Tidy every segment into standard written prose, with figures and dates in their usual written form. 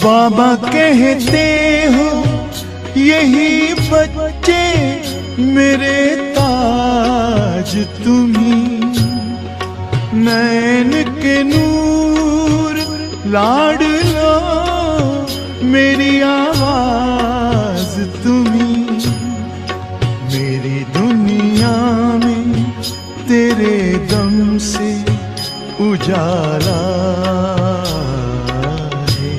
बाबा कहते हो यही बच्चे मेरे ताज तुम्ही, नैन के नूर लाडलो मेरी आवाज तुम्ही, मेरी दुनिया में तेरे दम से उजाला है,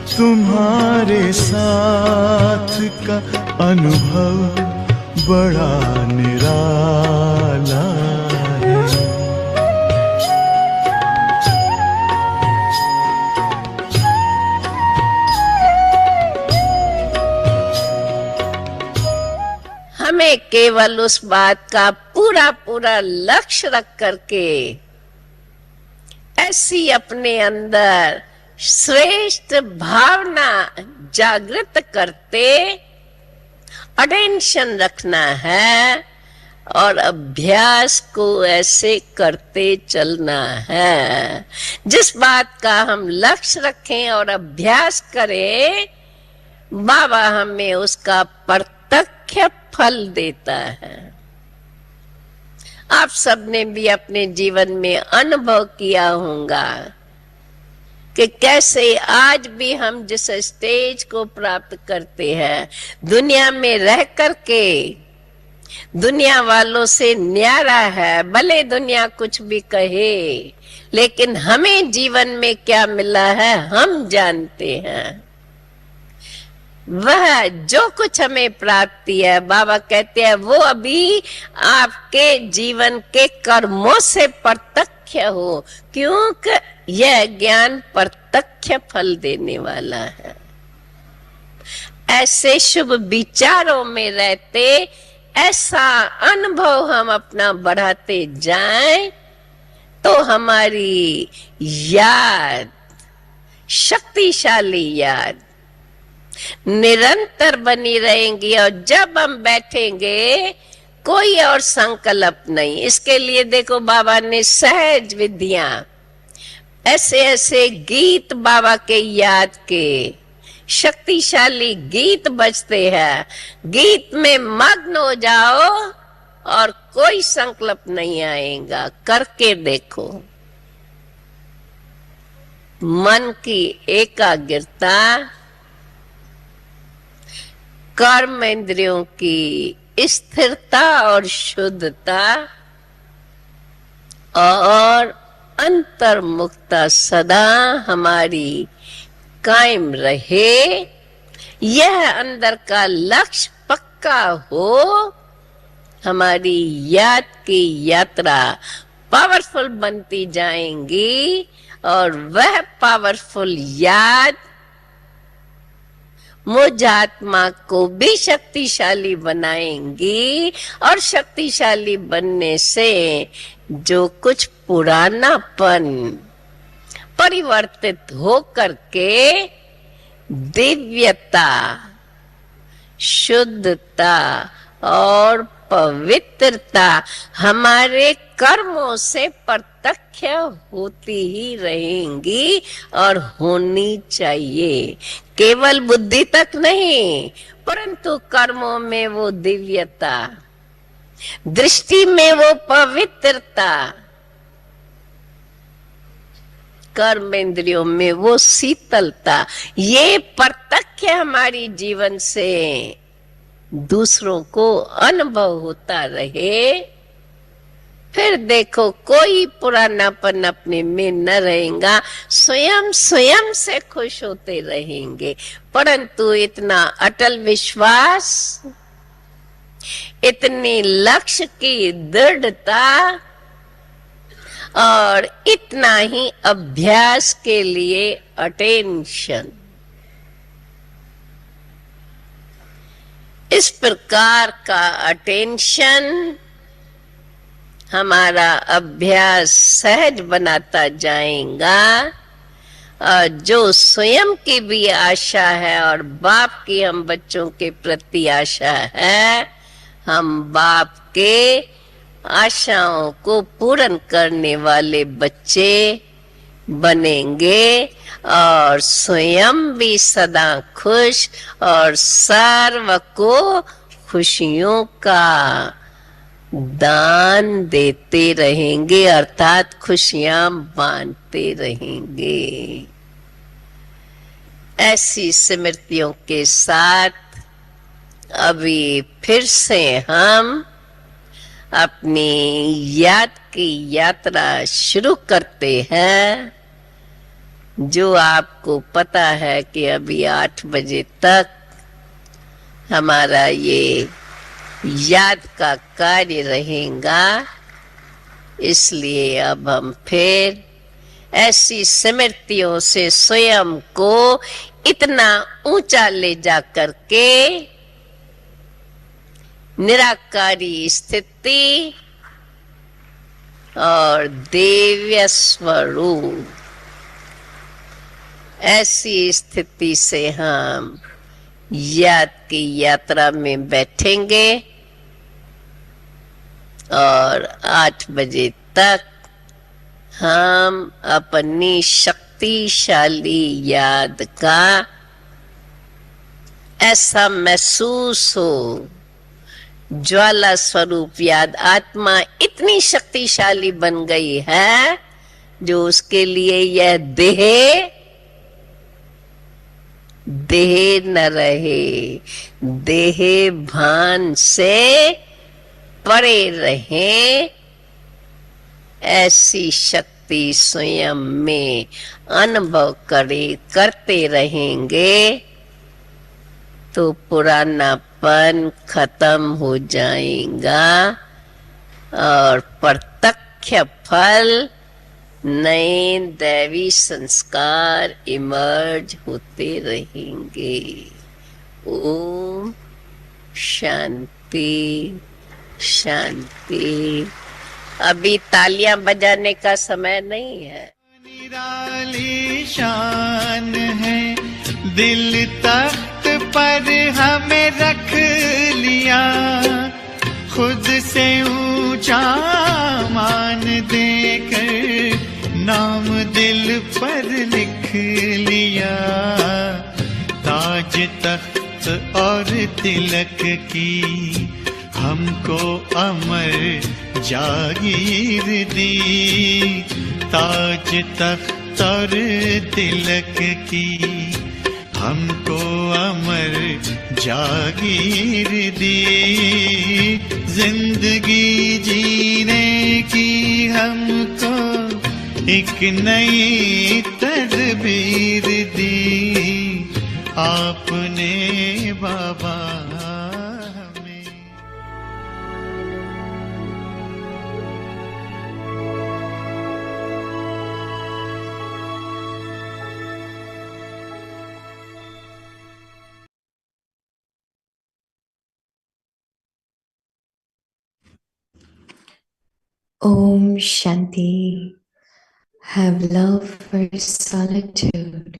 तुम्हारे साथ का अनुभव बड़ा निराला है। हमें केवल उस बात का पूरा पूरा लक्ष्य रख करके ऐसी अपने अंदर श्रेष्ठ भावना जागृत करते अटेंशन रखना है और अभ्यास को ऐसे करते चलना है। जिस बात का हम लक्ष्य रखें और अभ्यास करें, बाबा हमें उसका प्रत्यक्ष फल देता है। आप सबने भी अपने जीवन में अनुभव किया होगा कि कैसे आज भी हम जिस स्टेज को प्राप्त करते हैं, दुनिया में रह करके दुनिया वालों से न्यारा है, भले दुनिया कुछ भी कहे, लेकिन हमें जीवन में क्या मिला है हम जानते हैं। वह जो कुछ हमें प्राप्ति है, बाबा कहते हैं वो अभी आपके जीवन के कर्मों से प्रत्यक्ष हो, क्योंकि यह ज्ञान प्रत्यक्ष फल देने वाला है। ऐसे शुभ विचारों में रहते ऐसा अनुभव हम अपना बढ़ाते जाएं तो हमारी याद, शक्तिशाली याद निरंतर बनी रहेंगी। और जब हम बैठेंगे कोई और संकल्प नहीं। इसके लिए देखो बाबा ने सहज विधियां, ऐसे ऐसे गीत बाबा के याद के, शक्तिशाली गीत बजते हैं। गीत में मग्न हो जाओ और कोई संकल्प नहीं आएगा। करके देखो। मन की एकाग्रता, कर्म इंद्रियों की स्थिरता और शुद्धता और अंतर्मुखता सदा हमारी कायम रहे। यह अंदर का लक्ष्य पक्का हो, हमारी याद की यात्रा पावरफुल बनती जाएंगी और वह पावरफुल याद मुझ आत्मा को भी शक्तिशाली बनाएंगी। और शक्तिशाली बनने से जो कुछ पुरानापन परिवर्तित हो करके दिव्यता, शुद्धता और पवित्रता हमारे कर्मों से प्रत्यक्ष होती ही रहेंगी और होनी चाहिए। केवल बुद्धि तक नहीं, परंतु कर्मों में वो दिव्यता, दृष्टि में वो पवित्रता, कर्म इंद्रियों में वो शीतलता, ये प्रत्यक्ष हमारी जीवन से दूसरों को अनुभव होता रहे। फिर देखो कोई पुरानापन अपने में न रहेगा, स्वयं स्वयं से खुश होते रहेंगे। परंतु इतना अटल विश्वास, इतनी लक्ष्य की दृढ़ता और इतना ही अभ्यास के लिए अटेंशन, इस प्रकार का अटेंशन हमारा अभ्यास सहज बनाता जाएगा। और जो स्वयं की भी आशा है और बाप की हम बच्चों के प्रति आशा है, हम बाप के आशाओं को पूर्ण करने वाले बच्चे बनेंगे और स्वयं भी सदा खुश और सर्व को खुशियों का दान देते रहेंगे, अर्थात खुशियां बांटते रहेंगे। ऐसी स्मृतियों के साथ अभी फिर से हम अपनी याद की यात्रा शुरू करते हैं। जो आपको पता है कि अभी 8 बजे तक हमारा ये याद का कार्य रहेगा, इसलिए अब हम फिर ऐसी स्मृतियों से स्वयं को इतना ऊंचा ले जा करके निराकारी स्थिति और दिव्य स्वरूप, ऐसी स्थिति से हम याद की यात्रा में बैठेंगे और 8 बजे तक हम अपनी शक्तिशाली याद का ऐसा महसूस हो, ज्वाला स्वरूप याद आत्मा इतनी शक्तिशाली बन गई है जो उसके लिए यह देह न रहे, देह भान से परे रहे, ऐसी शक्ति स्वयं में अनुभव करते रहेंगे तो पुरानापन खत्म हो जाएगा और प्रत्यक्ष फल नए दैवी संस्कार इमर्ज होते रहेंगे। ओम शांति शांति। अभी तालियां बजाने का समय नहीं है। निराली शान है, दिल तख्त पर हमें रख लिया, खुद से ऊंचा मान देकर नाम दिल पर लिख लिया। ताज तख्त और तिलक की हमको अमर जागीर दी, ताज तख्त और तिलक की हमको अमर जागीर दी। जिंदगी जीने की हमको एक नई तदबीर दी, आपने बाबा हमें। Om Shanti. Have love for solitude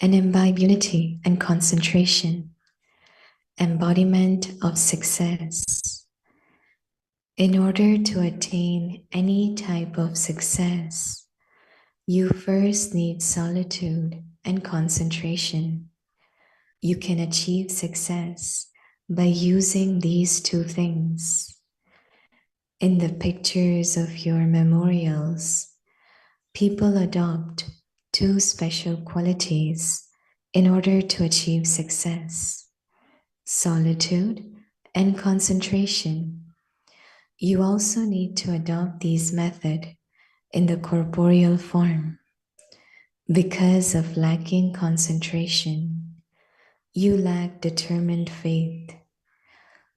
and imbibe unity and concentration, embodiment of success. In order to attain any type of success, you first need solitude and concentration. You can achieve success by using these two things. In the pictures of your memorials, people adopt two special qualities in order to achieve success: solitude and concentration. You also need to adopt these methods in the corporeal form. Because of lacking concentration, you lack determined faith.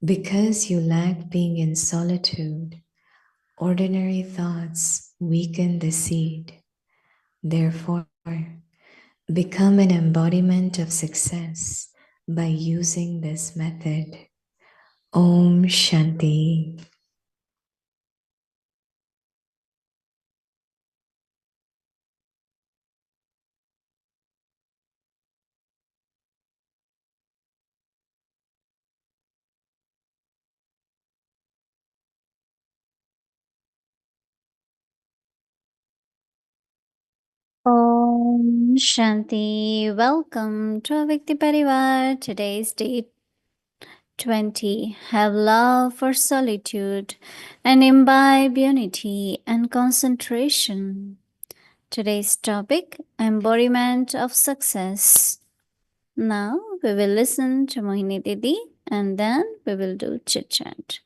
Because you lack being in solitude, ordinary thoughts weaken the seed. Therefore, become an embodiment of success by using this method. Om Shanti. Om Shanti. Welcome to Avikti Parivar. Today's date 20. Have love for solitude and imbibe unity and concentration. Today's topic, embodiment of success. Now we will listen to Mohini Didi and then we will do chit chat.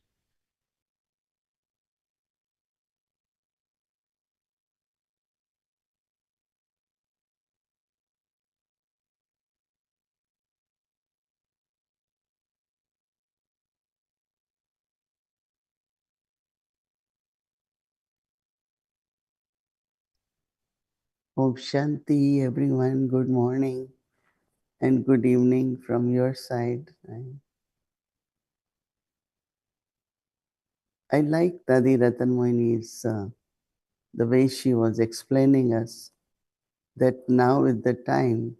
Om Shanti, everyone. Good morning and good evening from your side. I like Dadi Ratan Mohini's the way she was explaining us that now is the time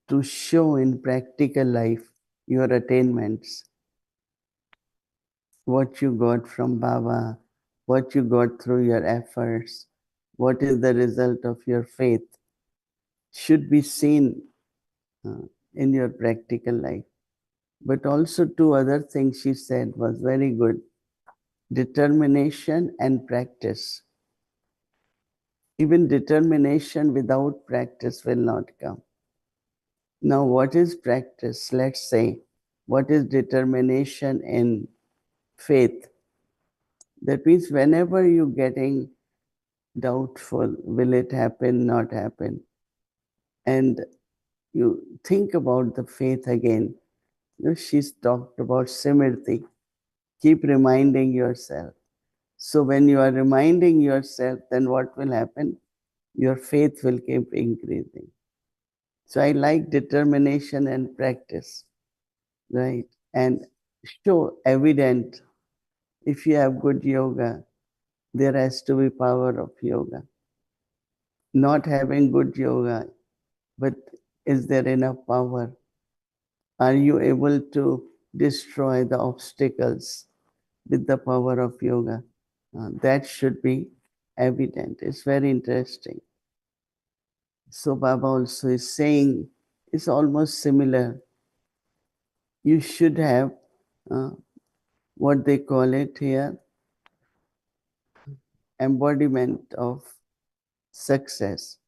to show in practical life your attainments, what you got from Baba, what you got through your efforts, what is the result of your faith, should be seen in your practical life. But also two other things she said was very good. Determination and practice. Even determination without practice will not come. Now, what is practice? Let's say, what is determination in faith? That means whenever you're getting doubtful, will it happen, not happen? And you think about the faith again. She's talked about Simriti. Keep reminding yourself. So when you are reminding yourself, then what will happen? Your faith will keep increasing. So I like determination and practice, right? And show evident. If you have good yoga, there has to be power of yoga. Not having good yoga, but is there enough power? Are you able to destroy the obstacles with the power of yoga? That should be evident. It's very interesting. So Baba also is saying it's almost similar. You should have what they call it here, embodiment of success.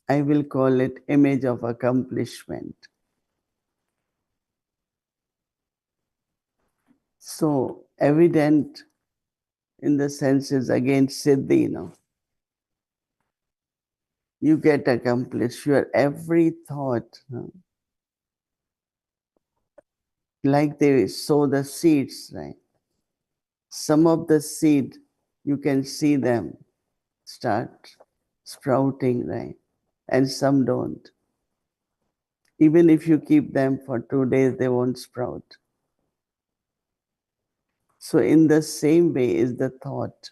I will call it image of accomplishment. So evident in the senses again siddhi, you get accomplished. Your every thought, like they sow the seeds, right? Some of the seed, you can see them start sprouting, right? And some don't. Even if you keep them for 2 days, they won't sprout. So in the same way is the thought.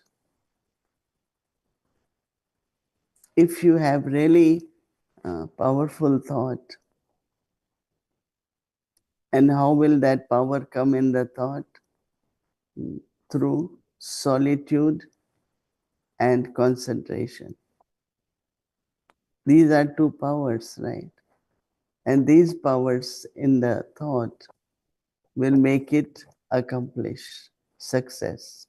If you have really powerful thought, and how will that power come in the thought? Through solitude and concentration. These are two powers, right? And these powers in the thought will make it accomplish success.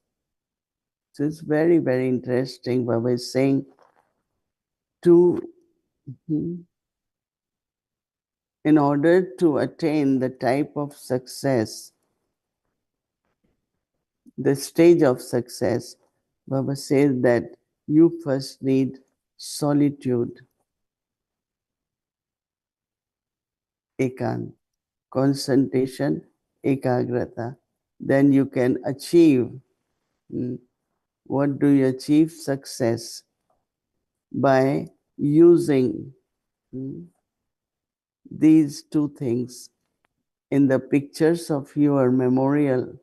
So it's very, very interesting. Baba is saying to, in order to attain the type of success, the stage of success, Baba says that you first need solitude, ekant, concentration, ekagrata. Then you can achieve. What do you achieve? Success by using these two things. In the pictures of your memorial,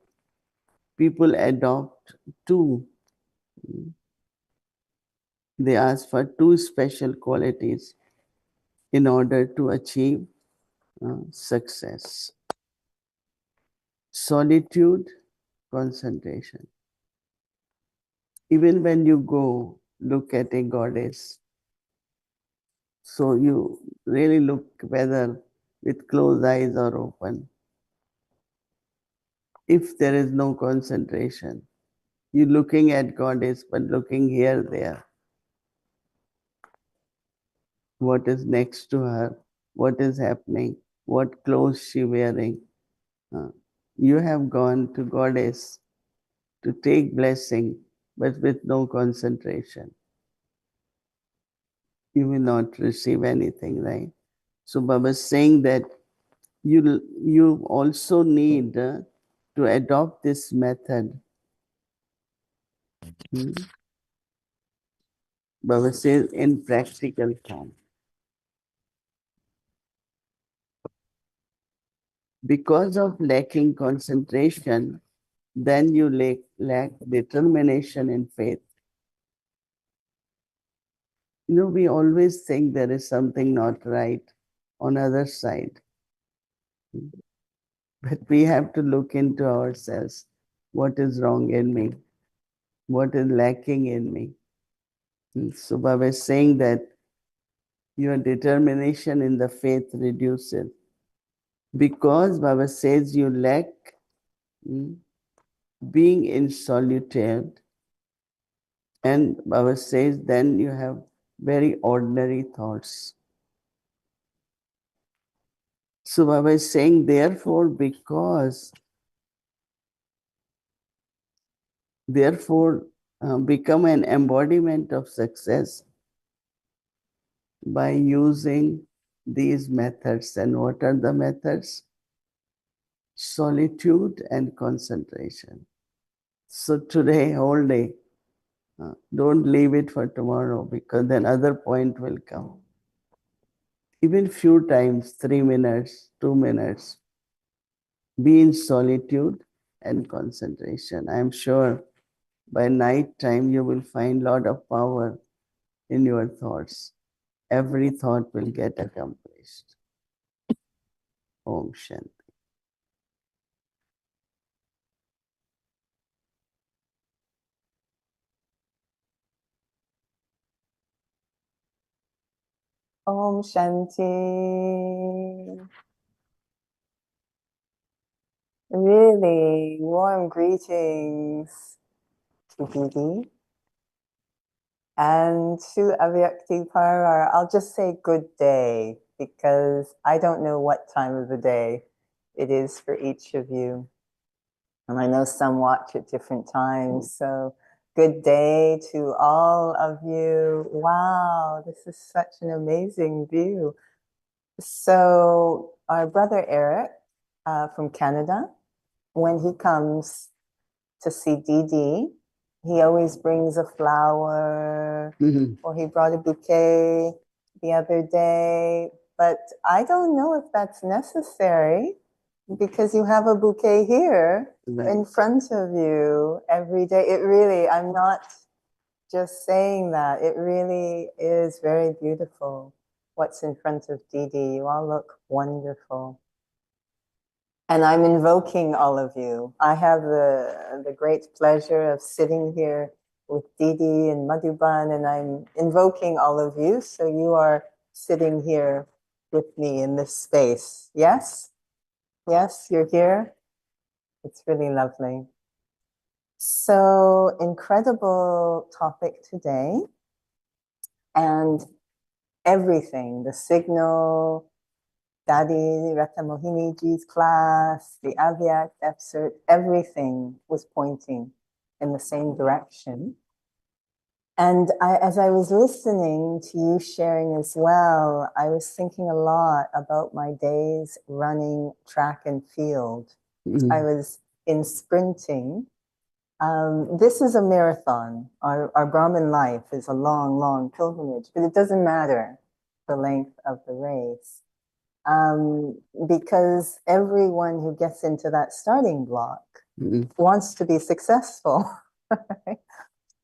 people adopt two. They ask for two special qualities in order to achieve success. Solitude, concentration. Even when you go look at a goddess. So you really look whether with closed eyes or open. If there is no concentration, you're looking at goddess, but looking here, there. What is next to her? What is happening? What clothes she wearing? You have gone to goddess to take blessing, but with no concentration. You will not receive anything, right? So Baba is saying that you also need to adopt this method. Baba says in practical form. Because of lacking concentration, then you lack determination and faith. You know, we always think there is something not right on other side. But we have to look into ourselves. What is wrong in me? What is lacking in me? So Baba is saying that your determination in the faith reduces. Because Baba says you lack being in solitude, and Baba says then you have very ordinary thoughts. So Baba is saying, therefore, become an embodiment of success by using these methods. And what are the methods? Solitude and concentration. So today, whole day, don't leave it for tomorrow, because then other point will come. Even few times, 3 minutes, 2 minutes, be in solitude and concentration. I am sure by night time you will find lot of power in your thoughts. Every thought will get accomplished. Om Shanti. Om Shanti. Really warm greetings to Didi and to Avyakti Parar. I'll just say good day, because I don't know what time of the day it is for each of you. And I know some watch at different times. So good day to all of you. Wow, this is such an amazing view. So our brother Eric from Canada, when he comes to see Didi, he always brings a flower, or he brought a bouquet the other day. But I don't know if that's necessary, because you have a bouquet here in front of you every day. It really, I'm not just saying that, it really is very beautiful what's in front of Didi. You all look wonderful. And I'm invoking all of you. I have the great pleasure of sitting here with Didi and Madhuban, and I'm invoking all of you. So you are sitting here with me in this space. Yes? Yes, you're here? It's really lovely. So incredible topic today. And everything, the signal, Dadi, Rata Mohini Ji's class, the Avyak excerpt, everything was pointing in the same direction. And as I was listening to you sharing as well, I was thinking a lot about my days running track and field. I was in sprinting. This is a marathon. Our Brahmin life is a long, long pilgrimage, but it doesn't matter the length of the race. Because everyone who gets into that starting block wants to be successful.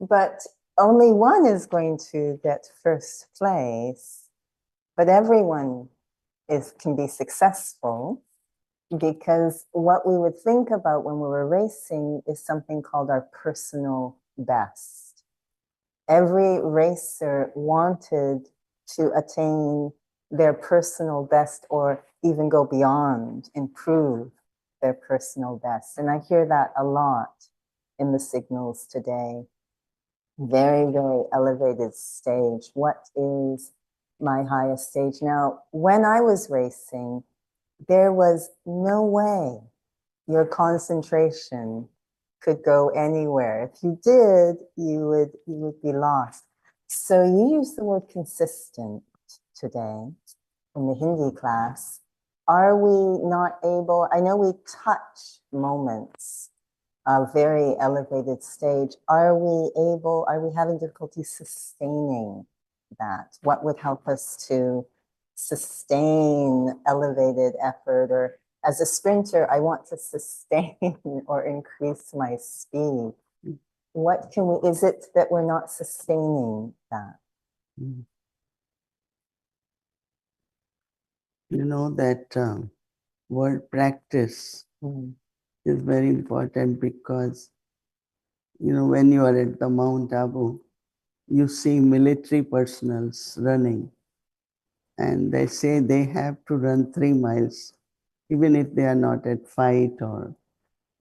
But only one is going to get first place, but everyone can be successful, because what we would think about when we were racing is something called our personal best. Every racer wanted to attain their personal best or even go beyond, improve their personal best. And I hear that a lot in the signals today. Very, very elevated stage. What is my highest stage? Now, when I was racing, there was no way your concentration could go anywhere. If you did, you would be lost. So you use the word consistent today in the Hindi class. Are we not able, I know we touch moments of very elevated stage. Are we having difficulty sustaining that? What would help us to sustain elevated effort? Or as a sprinter, I want to sustain or increase my speed. What can we, is it that we're not sustaining that? You know that word practice is very important because, you know, when you are at the Mount Abu, you see military personals running, and they say they have to run 3 miles, even if they are not at fight or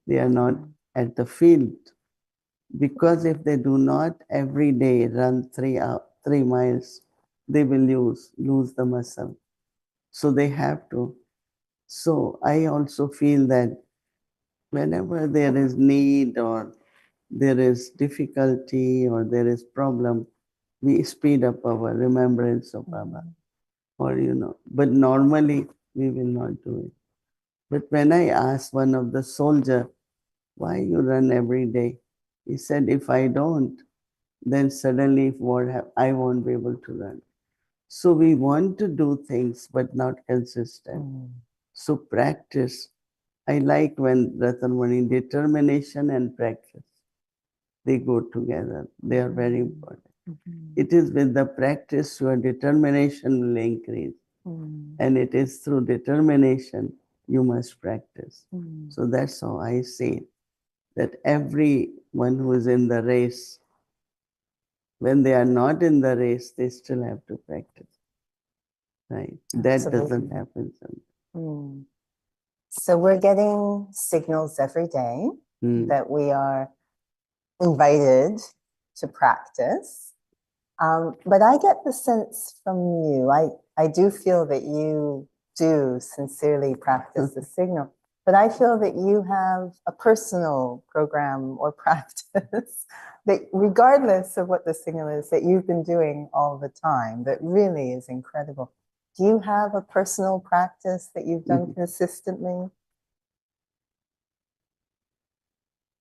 they are not at the field. Because if they do not every day run 3 miles, they will lose the muscle. So they have to. So I also feel that whenever there is need or there is difficulty or there is problem, we speed up our remembrance of Baba. Or, you know, but normally we will not do it. But when I asked one of the soldier, why you run every day? He said, if I don't, then suddenly I won't be able to run. So we want to do things, but not consistent. So practice. I like when Ratanmani, determination and practice, they go together. They are very important. It is with the practice your determination will increase. And it is through determination you must practice. So that's how I see it. That everyone who is in the race, when they are not in the race, they still have to practice. Right? That doesn't happen sometimes. So we're getting signals every day that we are invited to practice. But I get the sense from you, I do feel that you do sincerely practice the signal, but I feel that you have a personal program or practice that regardless of what the signal is, that you've been doing all the time, that really is incredible. Do you have a personal practice that you've done consistently?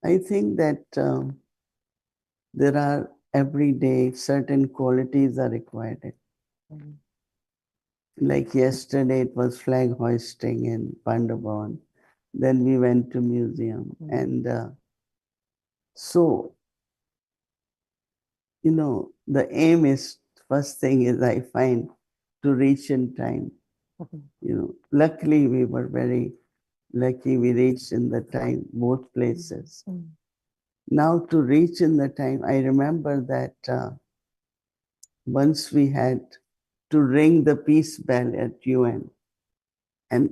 I think that there are every day certain qualities are required. Like yesterday, it was flag hoisting in Pandabhavan. Then we went to museum. And so, you know, the aim is, first thing is I find to reach in time. You know, luckily we were very lucky we reached in the time, both places. Now to reach in the time, I remember that once we had to ring the peace bell at UN, and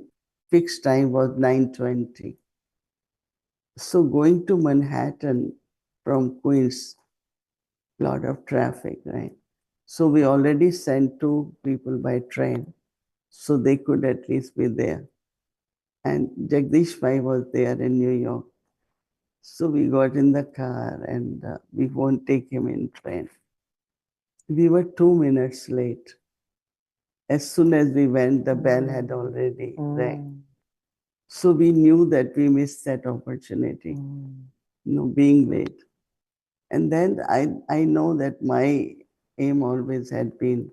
fixed time was 9:20. So going to Manhattan from Queens, lot of traffic, right? So we already sent 2 people by train, so they could at least be there. And Jagdish Bhai was there in New York. So we got in the car and we won't take him in train. We were 2 minutes late. As soon as we went, the bell had already rang. So we knew that we missed that opportunity, you know, being late. And then I know that my aim always had been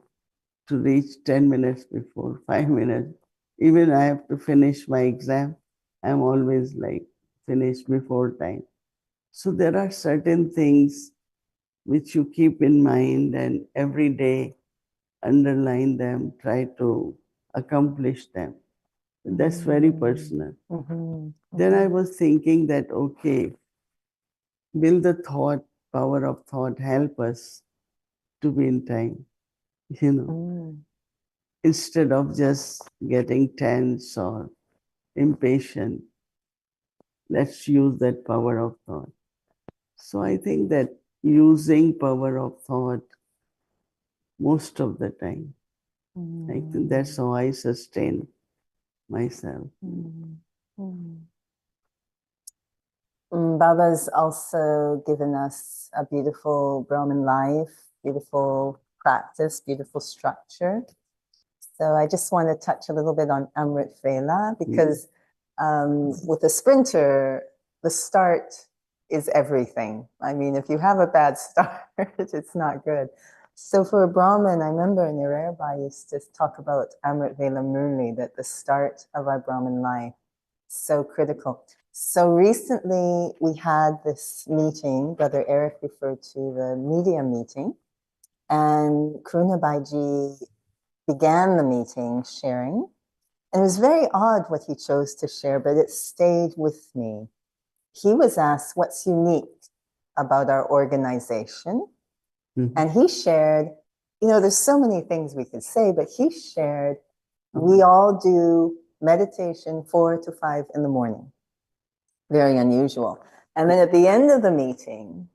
to reach 10 minutes before, 5 minutes. Even I have to finish my exam, I'm always like finished before time. So there are certain things which you keep in mind and every day underline them, try to accomplish them. That's very personal. Then I was thinking that, okay, will the power of thought help us to be in time, you know, instead of just getting tense or impatient. Let's use that power of thought. So I think that using power of thought most of the time, I think that's how I sustain myself. Baba's also given us a beautiful Brahmin life, beautiful practice, beautiful structure. So I just want to touch a little bit on Amrit Vela because with a sprinter, the start is everything. I mean, if you have a bad start, it's not good. So for a Brahmin, I remember in Irerba used to talk about Amrit Vela Murli, that the start of our Brahmin life is so critical. So recently we had this meeting, Brother Eric referred to the media meeting, and Karuna Baiji began the meeting sharing. And it was very odd what he chose to share, but it stayed with me. He was asked, what's unique about our organization? And he shared, you know, there's so many things we could say, but he shared, we all do meditation 4 to 5 in the morning. Very unusual. And then at the end of the meeting,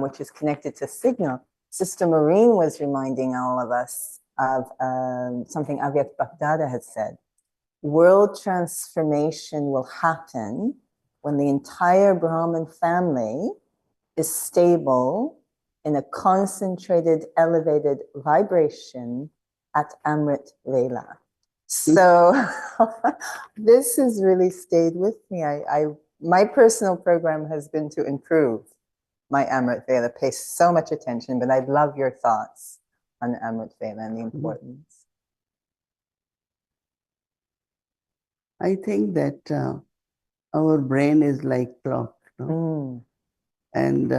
which is connected to Signal, Sister Maureen was reminding all of us of something Avyat Bhakdada had said. World transformation will happen when the entire Brahmin family is stable in a concentrated, elevated vibration at Amrit Vela. So this has really stayed with me. My personal program has been to improve my Amrit Vela, pay so much attention, but I'd love your thoughts on Amrit Vela and the importance. I think that our brain is like clock, no? And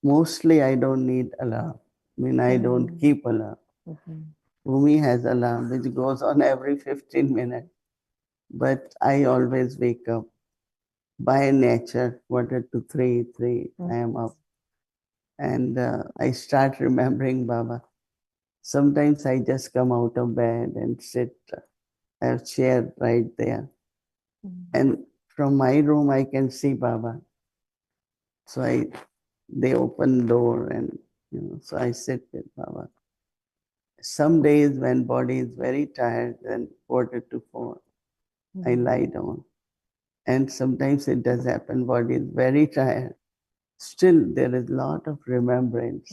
mostly I don't need alarm. I mean, I don't keep alarm. Bhumi has alarm which goes on every 15 minutes. But I always wake up by nature, 2:45, I am up. And I start remembering Baba. Sometimes I just come out of bed and sit, I have a chair right there. And from my room, I can see Baba. So they open door and, you know, so I sit with Baba. Some days when body is very tired, then 3:45, I lie down. And sometimes it does happen, body is very tired. Still, there is a lot of remembrance.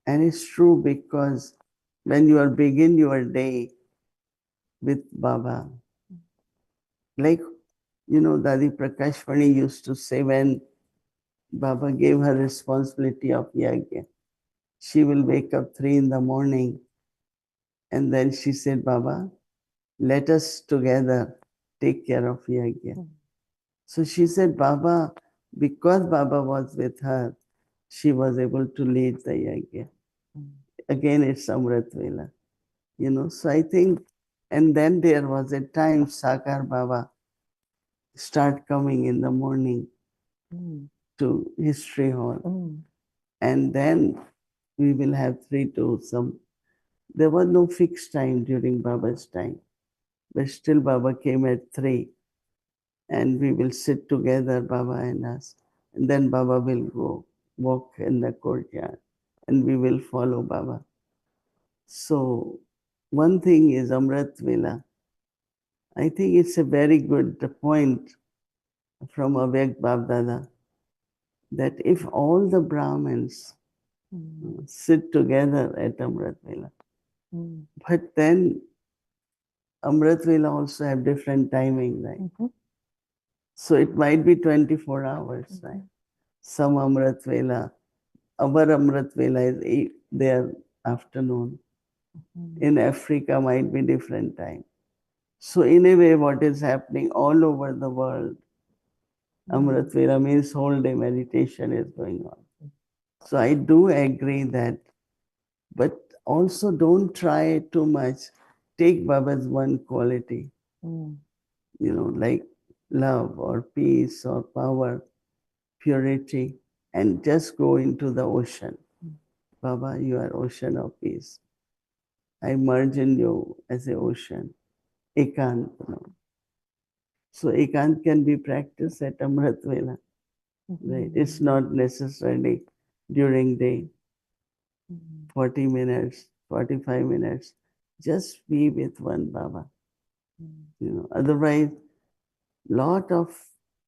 And it's true because when you are begin your day with Baba, like, you know, Dadi Prakashvani used to say when Baba gave her responsibility of yajna, she will wake up 3 in the morning and then she said, Baba, let us together take care of yajna. So she said, Baba, because Baba was with her, she was able to lead the yajna. Again, it's Amrit Vela, you know. So I think, and then there was a time Sakar Baba start coming in the morning to History Hall. And then we will have 3 to some. There was no fixed time during Baba's time. But still Baba came at 3. And we will sit together, Baba and us. And then Baba will go walk in the courtyard. And we will follow Baba. So one thing is Amrit Vela. I think it's a very good point from Avyakt Babdada that if all the Brahmins sit together at Amrit Vela, but then Amrit Vela also have different timing, right? So it might be 24 hours, right? Some Amrit Vela, our Amrit Vela is their afternoon. In Africa might be different time. So in a way, what is happening all over the world, Amrit Vela means whole day meditation is going on. So I do agree that, but also don't try too much. Take Baba's one quality, you know, like love or peace or power, purity, and just go into the ocean. Baba, you are ocean of peace. I merge in you as a ocean. Ekant. No? So ekant can be practiced at Amrit Vela. Right? It's not necessarily during day, 40 minutes, 45 minutes. Just be with one Baba. Otherwise, lot of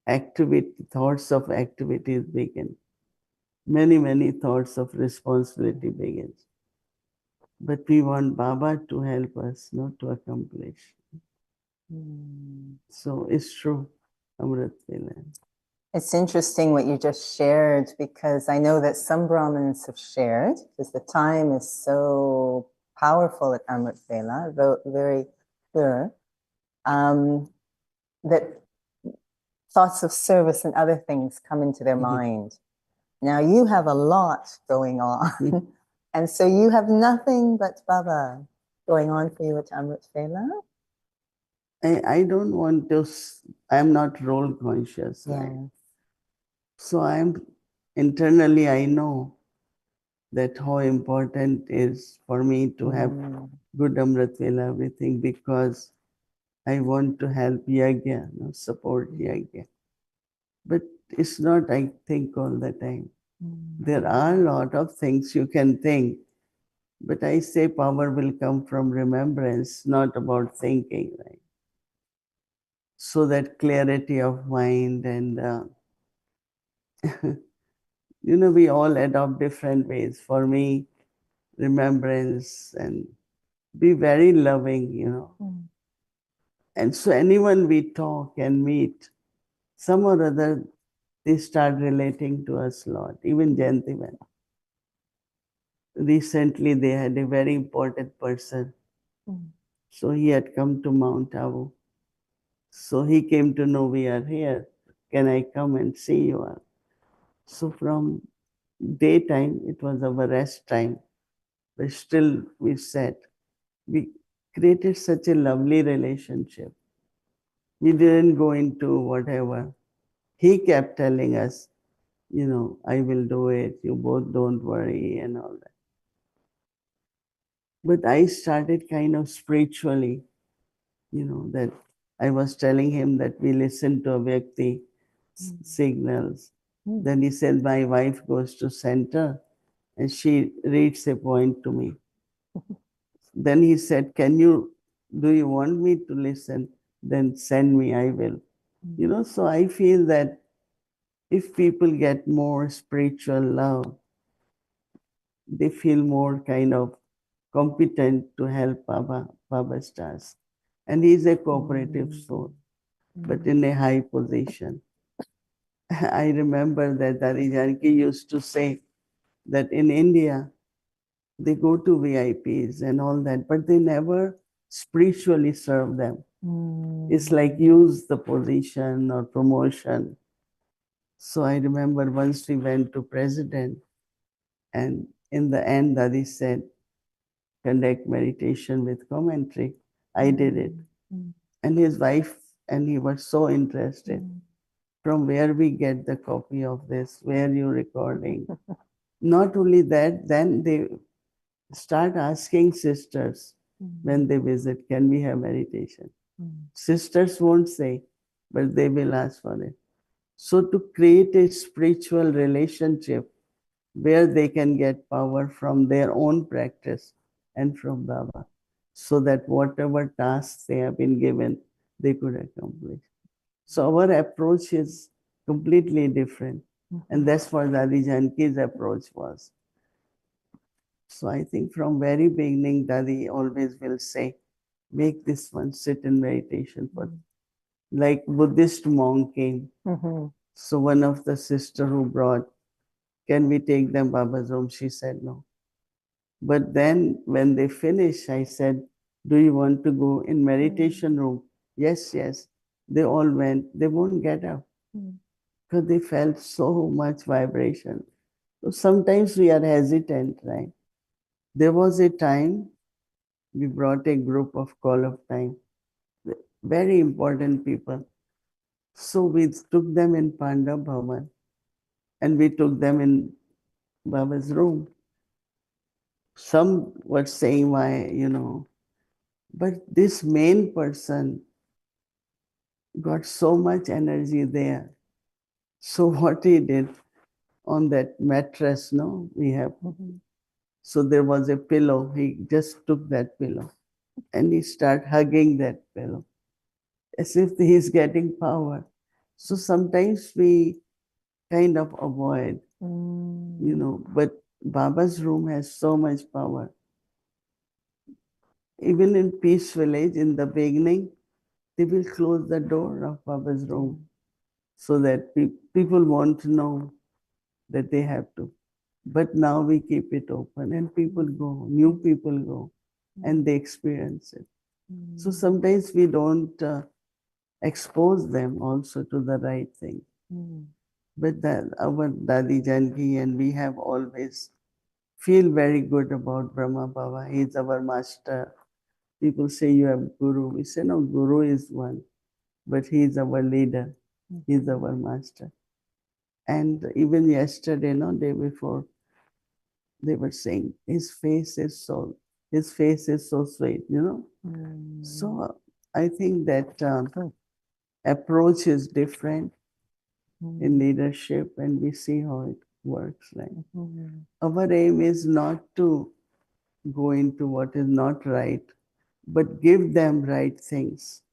activity, thoughts of activities begin. Many thoughts of responsibility begins. But we want Baba to help us, not to accomplish. So it's true, Amrit Vela. It's interesting what you just shared, because I know that some Brahmins have shared, because the time is so powerful at Amrit Vela, though very clear, that thoughts of service and other things come into their mind. Now you have a lot going on, and so you have nothing but Baba going on for you at Amrit Vela. I don't want to, I'm not role conscious. Yeah. Right? So I'm internally, I know that how important is for me to have good Amrit Vela, everything, because I want to help Yagya, support Yagya. But it's not, I think all the time. There are a lot of things you can think, but I say power will come from remembrance, not about thinking, right? So that clarity of mind and, we all adopt different ways. For me, remembrance and be very loving. And so anyone we talk and meet, some or other, they start relating to us a lot. Even Jayantiman. Recently, they had a very important person. So he had come to Mount Abu. So he came to know we are here. Can I come and see you? So from daytime, it was our rest time. But still, we sat. We created such a lovely relationship. We didn't go into whatever. He kept telling us, I will do it. You both don't worry and all that. But I started kind of spiritually, that I was telling him that we listen to a Vyakti signals. Then he said, my wife goes to center and she reads a point to me. Then he said, do you want me to listen? Then send me, I will. So I feel that if people get more spiritual love, they feel more kind of competent to help Baba's task. And he's a cooperative soul, but in a high position. I remember that Dari Janki used to say that in India, they go to VIPs and all that, but they never spiritually serve them. It's like use the position or promotion. So I remember once we went to president, and in the end, Dadi said, conduct meditation with commentary. I did it. And his wife and he were so interested. From where we get the copy of this? Where you recording? Not only that, then they start asking sisters when they visit, can we have meditation? Sisters won't say, but they will ask for it. So to create a spiritual relationship where they can get power from their own practice and from Baba, so that whatever tasks they have been given, they could accomplish. So our approach is completely different. And that's what Dadi Janki's approach was. So I think from very beginning, Dadi always will say, make this one sit in meditation. But like Buddhist monk came. So one of the sister who brought, can we take them Baba's room? She said no. But then when they finished, I said, do you want to go in meditation room? Yes, yes. They all went. They won't get up because they felt so much vibration. So sometimes we are hesitant, right? There was a time we brought a group of call of time, very important people. So we took them in Panda Bhavan and we took them in Baba's room. Some were saying why, but this main person got so much energy there. So what he did on that mattress, no, we have. So there was a pillow. He just took that pillow and he started hugging that pillow as if he is getting power. So sometimes we kind of avoid, but Baba's room has so much power. Even in Peace Village, in the beginning, they will close the door of Baba's room so that people won't know that they have to. But now we keep it open and people go, new people go, and they experience it. So sometimes we don't expose them also to the right thing. But our Dadi Janki and we have always feel very good about Brahma Baba. He is our master. People say you have Guru. We say no, Guru is one, but he is our leader. He is our master. And even yesterday, day before, they were saying his face is so sweet, So I think that approach is different in leadership, and we see how it works. Our aim is not to go into what is not right, but give them right things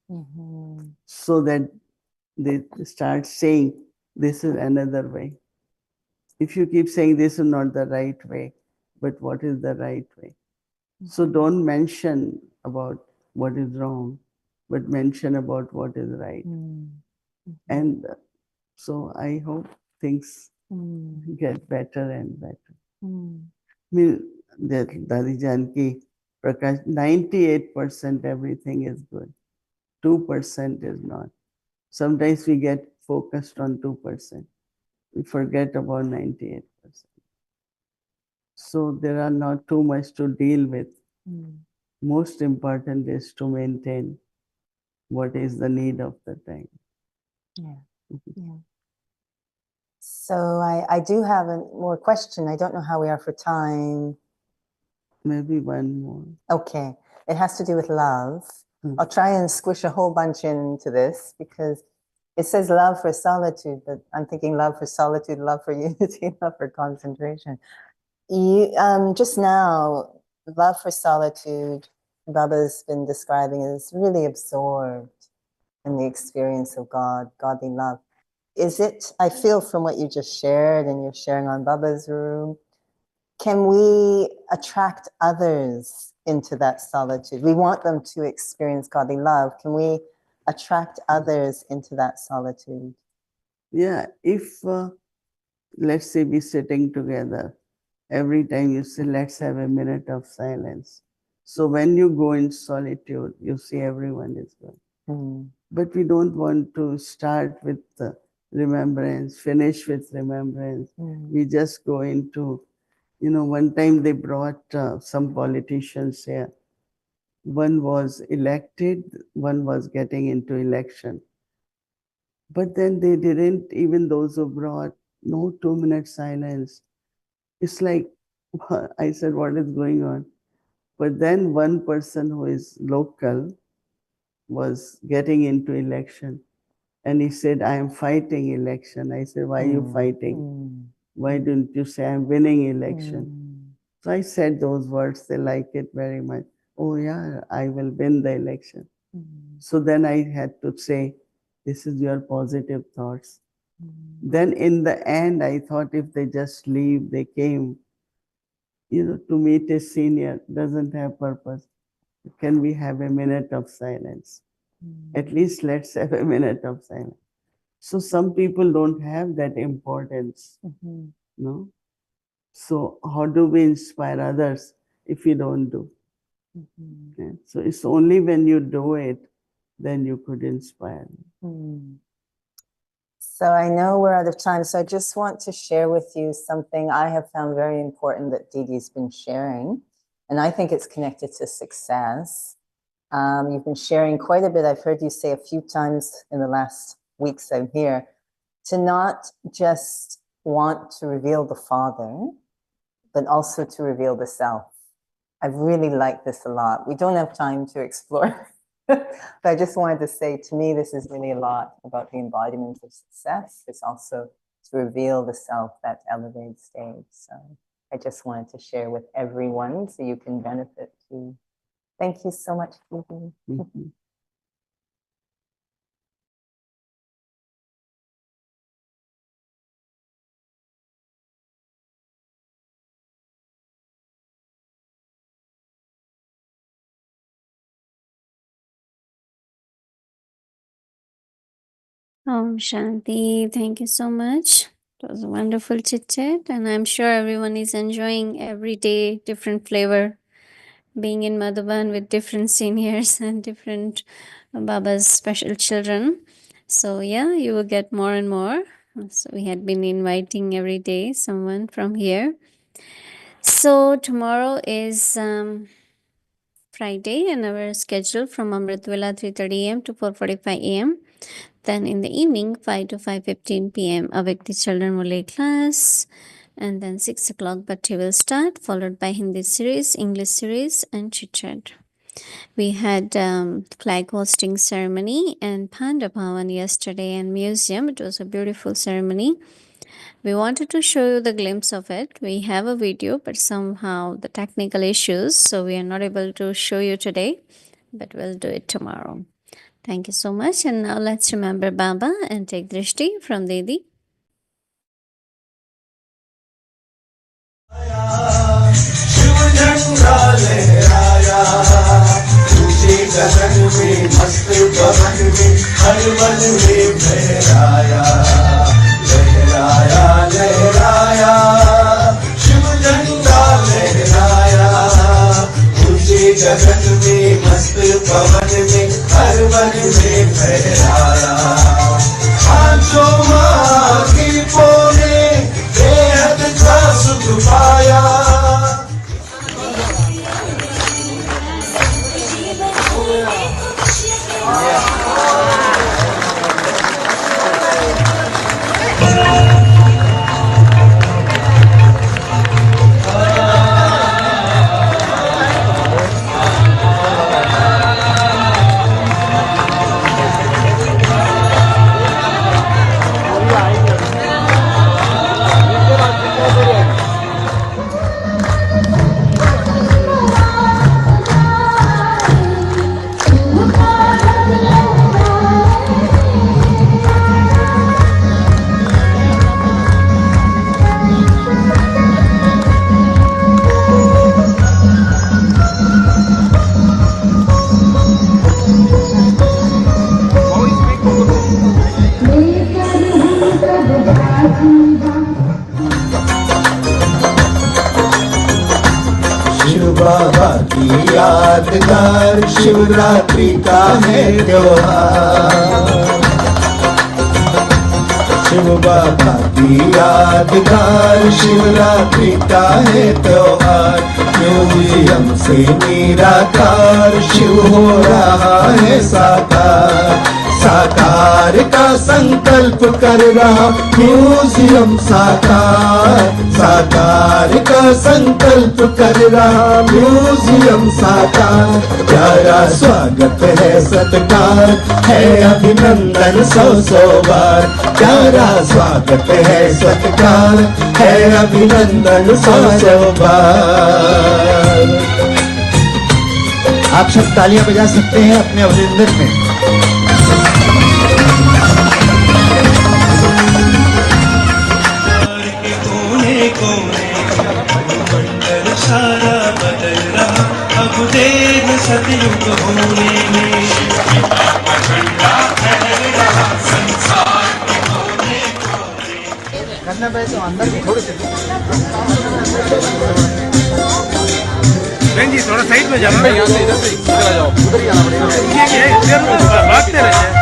so that they start saying this is another way. If you keep saying this is not the right way, but what is the right way? So don't mention about what is wrong, but mention about what is right. And so I hope things get better and better. I mean, that Dadi Janki Prakash, 98% everything is good. 2% is not. Sometimes we get focused on 2%. We forget about 98%. So there are not too much to deal with. Most important is to maintain what is the need of the time. Yeah. So I do have a more question. I don't know how we are for time. Maybe one more. Okay. It has to do with love. I'll try and squish a whole bunch into this because it says love for solitude, but I'm thinking love for solitude, love for unity, love for concentration. You just now, love for solitude, Baba's been describing as really absorbed in the experience of God, godly love. Is it, I feel from what you just shared and you're sharing on Baba's room, can we attract others into that solitude? We want them to experience godly love. Can we attract others into that solitude? Yeah, if let's say we're sitting together, every time you say, let's have a minute of silence. So when you go in solitude, you see everyone is good. But we don't want to start with remembrance, finish with remembrance. We just go into, one time they brought some politicians here. One was elected, one was getting into election. But then they didn't, even those who brought, no 2-minute silence. It's like, I said, what is going on? But then one person who is local was getting into election. And he said, I am fighting election. I said, why are you fighting? Why don't you say I'm winning election? So I said those words, they like it very much. Oh yeah, I will win the election. So then I had to say, this is your positive thoughts. Then in the end, I thought if they just leave, they came, to meet a senior, doesn't have purpose. Can we have a minute of silence? At least let's have a minute of silence. So some people don't have that importance, no? So how do we inspire others if we don't do? Yeah. So it's only when you do it, then you could inspire. So I know we're out of time, so I just want to share with you something I have found very important that Didi's been sharing, and I think it's connected to success. You've been sharing quite a bit. I've heard you say a few times in the last weeks I'm here, to not just want to reveal the Father, but also to reveal the self. I've really liked this a lot. We don't have time to explore, but I just wanted to say, to me, this is really a lot about the embodiment of success. It's also to reveal the self, that elevated stage. So I just wanted to share with everyone so you can benefit too. Thank you so much, Didi. Mhm. Om Shanti. Thank you so much. It was a wonderful chit chat, and I'm sure everyone is enjoying every day different flavor. Being in Madhuban with different seniors and different Baba's special children. So, yeah, you will get more and more. So, we had been inviting every day someone from here. So, tomorrow is Friday, and our schedule from Amrit Vela 3:30 a.m. to 4:45 a.m. Then in the evening, 5 to 5:15 p.m., Awake the Children will lead class. And then 6 o'clock, Bhakti will start, followed by Hindi series, English series, and chit chat. We had flag hosting ceremony and Panda Bhavan yesterday and museum. It was a beautiful ceremony. We wanted to show you the glimpse of it. We have a video, but somehow the technical issues, so we are not able to show you today, but we'll do it tomorrow. Thank you so much. And now let's remember Baba and take Drishti from Didi. Shiv झंडा लहराया, ऊंचे गगन में मस्त पवन में हर one में लहराया, लहराया लहराया, शिव झंडा लहराया, ऊंचे गगन में मस्त पवन में हर वन में लहराया, पांचों महादीपों ने बेहद का सुख पाया। बाबा की यादगार शिवरात्रि का है त्योहार, शिव बाबा की यादगार शिवरात्रि का है त्योहार, म्यूजियम से निराकार शिव हो रहा है साकार, साकार का संकल्प कर रहा म्यूजियम साकार, साकार का संकल्प कर रहा म्यूजियम साकार, प्यारा स्वागत है सत्कार है अभिनंदन सौ सौ बार, प्यारा स्वागत है सत्कार है अभिनंदन सौ सौ बार। आप सब तालियां बजा सकते हैं अपने अभिनंदन में। सारा बदल रहा अब देर सतयुग होने में, संसार के कोने कोने करना पे तो अंदर भी थोड़े से जी थोड़ा साइड में जाना, यहाँ से इधर से इधर आ जाओ, उधर ही जाना पड़ेगा, भागते रहिए।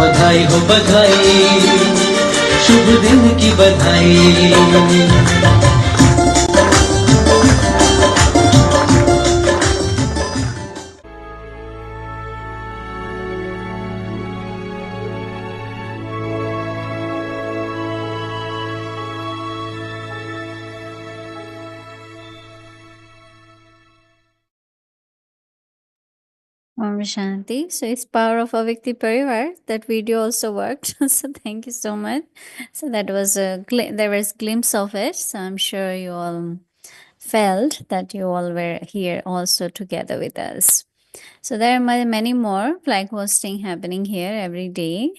बधाई हो बधाई, शुभ दिन की बधाई। Om Shanti. So it's power of Avikti Parivar. That video also worked. So thank you so much. So that was there was glimpse of it. So I'm sure you all felt that you all were here also together with us. So there are many more flag hosting happening here every day.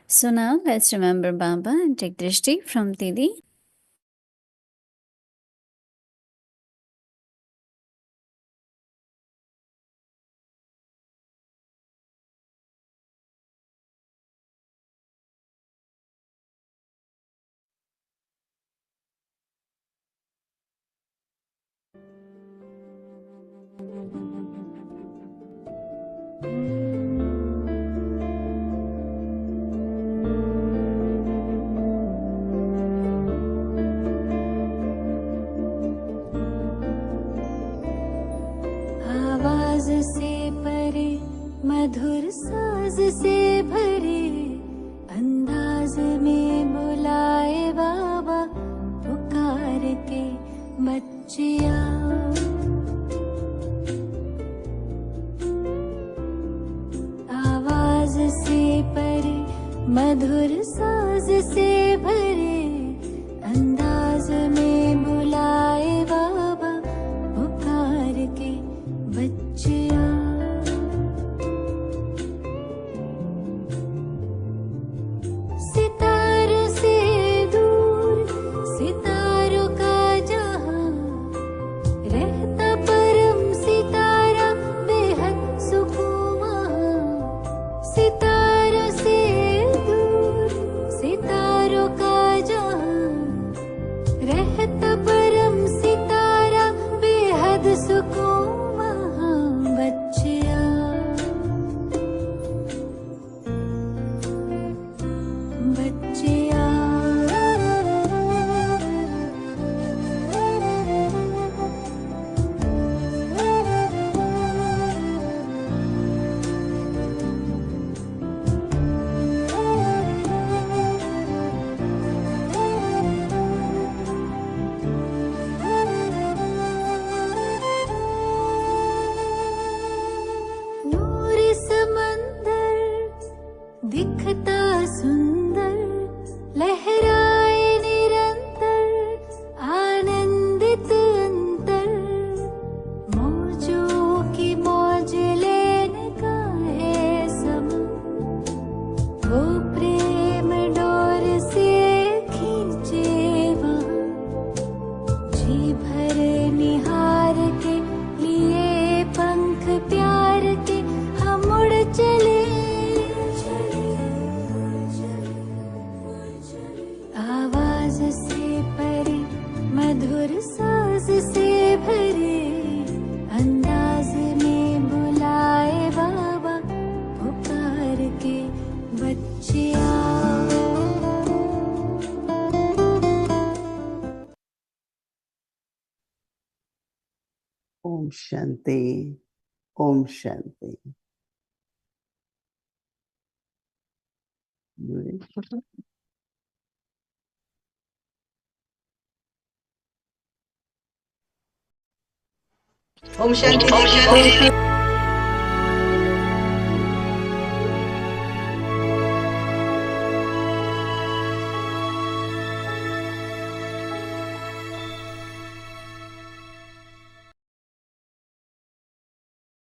So now let's remember Baba and take drishti from Didi. आवाज से परे मधुर साज से भरे अंदाज में बुलाए बाबा पुकार के बच्चिया आवाज से परे मधुर साज से भरे अंदाज में बुलाए बाबा पुकार के बच्चिया सितारों से दूर सितारों का जहां रहता परम सितारा बेहद सुकून वहां सितारों से दूर सितारों का जहां रहता परम सितारा बेहद सुकून बच्चिया बच्चिया नूर समंदर दिखता सुंदर लहराए निरंतर आनंदित अंतर मौजों की मौज लेने का है समय वो प्रेम डोर से खींचे वहाँ जी भर निहार के लिए पंख प्यार के हम उड़ चले आवाज से परे मधुर साज से भरे अंदाज में बुलाए बाबा पुकार के बच्चिया Om Shanti. Om Shanti. Om Shanti.